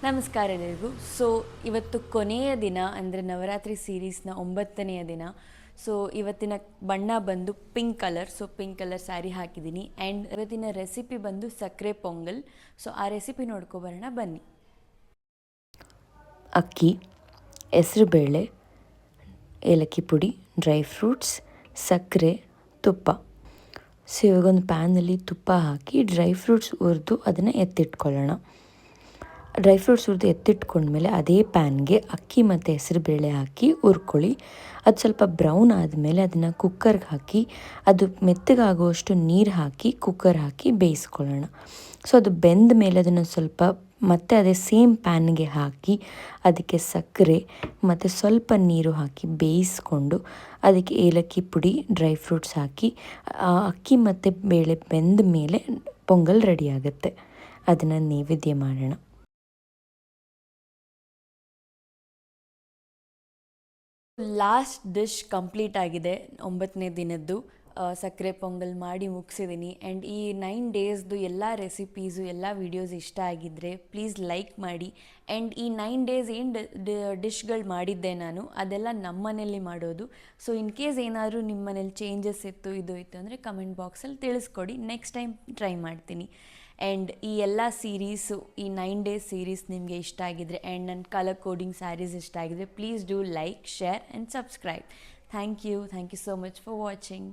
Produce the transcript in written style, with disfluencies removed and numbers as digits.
ನಮಸ್ಕಾರ ಎಲ್ಲರಿಗೂ. ಇವತ್ತು ಕೊನೆಯ ದಿನ ಅಂದರೆ ನವರಾತ್ರಿ ಸೀರೀಸ್ನ 9ನೆಯ ದಿನ. ಇವತ್ತಿನ ಬಣ್ಣ ಬಂದು pink colour. Pink colour sari ಹಾಕಿದ್ದೀನಿ. ಆ್ಯಂಡ್ ಇವತ್ತಿನ ರೆಸಿಪಿ ಬಂದು ಸಕ್ಕರೆ ಪೊಂಗಲ್. ಆ ರೆಸಿಪಿ ನೋಡ್ಕೊಬರೋಣ ಬನ್ನಿ. ಅಕ್ಕಿ, ಹೆಸರುಬೇಳೆ, ಏಲಕ್ಕಿ ಪುಡಿ, ಡ್ರೈ ಫ್ರೂಟ್ಸ್, ಸಕ್ಕರೆ, ತುಪ್ಪ. ಇವಾಗೊಂದು ಪ್ಯಾನಲ್ಲಿ ತುಪ್ಪ ಹಾಕಿ ಡ್ರೈ ಫ್ರೂಟ್ಸ್ ಹುರಿದು ಅದನ್ನು ಎತ್ತಿಟ್ಕೊಳ್ಳೋಣ. ಡ್ರೈ ಫ್ರೂಟ್ಸ್ ಹುರಿದು ಎತ್ತಿಟ್ಕೊಂಡ್ಮೇಲೆ ಅದೇ ಪ್ಯಾನ್ಗೆ ಅಕ್ಕಿ ಮತ್ತು ಹೆಸರುಬೇಳೆ ಹಾಕಿ ಹುರ್ಕೊಳ್ಳಿ. ಅದು ಸ್ವಲ್ಪ ಬ್ರೌನ್ ಆದಮೇಲೆ ಅದನ್ನು ಕುಕ್ಕರ್ಗೆ ಹಾಕಿ ಅದು ಮೆತ್ತಗಾಗುವಷ್ಟು ನೀರು ಹಾಕಿ ಕುಕ್ಕರ್ ಹಾಕಿ ಬೇಯಿಸ್ಕೊಳ್ಳೋಣ. ಅದು ಬೆಂದ ಮೇಲೆ ಅದನ್ನು ಸ್ವಲ್ಪ ಮತ್ತೆ ಅದೇ ಸೇಮ್ ಪ್ಯಾನ್ಗೆ ಹಾಕಿ ಅದಕ್ಕೆ ಸಕ್ಕರೆ ಮತ್ತು ಸ್ವಲ್ಪ ನೀರು ಹಾಕಿ ಬೇಯಿಸ್ಕೊಂಡು ಅದಕ್ಕೆ ಏಲಕ್ಕಿ ಪುಡಿ, ಡ್ರೈ ಫ್ರೂಟ್ಸ್ ಹಾಕಿ ಅಕ್ಕಿ ಮತ್ತು ಬೇಳೆ ಬೆಂದ ಮೇಲೆ ಪೊಂಗಲ್ ರೆಡಿ ಆಗುತ್ತೆ. ಅದನ್ನು ನೈವೇದ್ಯ ಮಾಡೋಣ. ಲಾಸ್ಟ್ ಡಿಶ್ ಕಂಪ್ಲೀಟ್ ಆಗಿದೆ. 9ನೇ ದಿನದ್ದು ಸಕ್ಕರೆ ಪೊಂಗಲ್ ಮಾಡಿ ಮುಗಿಸಿದ್ದೀನಿ. ಆ್ಯಂಡ್ ಈ 9 ಡೇಸ್ದು ಎಲ್ಲ ರೆಸಿಪೀಸು ಎಲ್ಲ ವೀಡಿಯೋಸ್ ಇಷ್ಟ ಆಗಿದ್ದರೆ ಪ್ಲೀಸ್ ಲೈಕ್ ಮಾಡಿ. ಆ್ಯಂಡ್ ಈ 9 ಡೇಸ್ ಏನು ಡಿಶ್ಗಳು ಮಾಡಿದ್ದೆ ನಾನು ಅದೆಲ್ಲ ನಮ್ಮ ಮನೇಲಿ ಮಾಡೋದು. ಇನ್ ಕೇಸ್ ಏನಾದರೂ ನಿಮ್ಮ ಮನೇಲಿ ಚೇಂಜಸ್ ಇತ್ತು ಇದು ಇತ್ತು ಅಂದರೆ ಕಮೆಂಟ್ ಬಾಕ್ಸಲ್ಲಿ ತಿಳಿಸ್ಕೊಡಿ. ನೆಕ್ಸ್ಟ್ ಟೈಮ್ ಟ್ರೈ ಮಾಡ್ತೀನಿ. ಆ್ಯಂಡ್ ಈ ಎಲ್ಲ ಸೀರೀಸು ಈ 9 ಡೇಸ್ ಸೀರೀಸ್ ನಿಮಗೆ ಇಷ್ಟ ಆಗಿದ್ದರೆ ಆ್ಯಂಡ್ ನನ್ನ ಕಲರ್ ಕೋಡಿಂಗ್ ಸ್ಯಾರೀಸ್ ಇಷ್ಟ ಆಗಿದ್ದರೆ please do like, share and subscribe. Thank you so much for watching.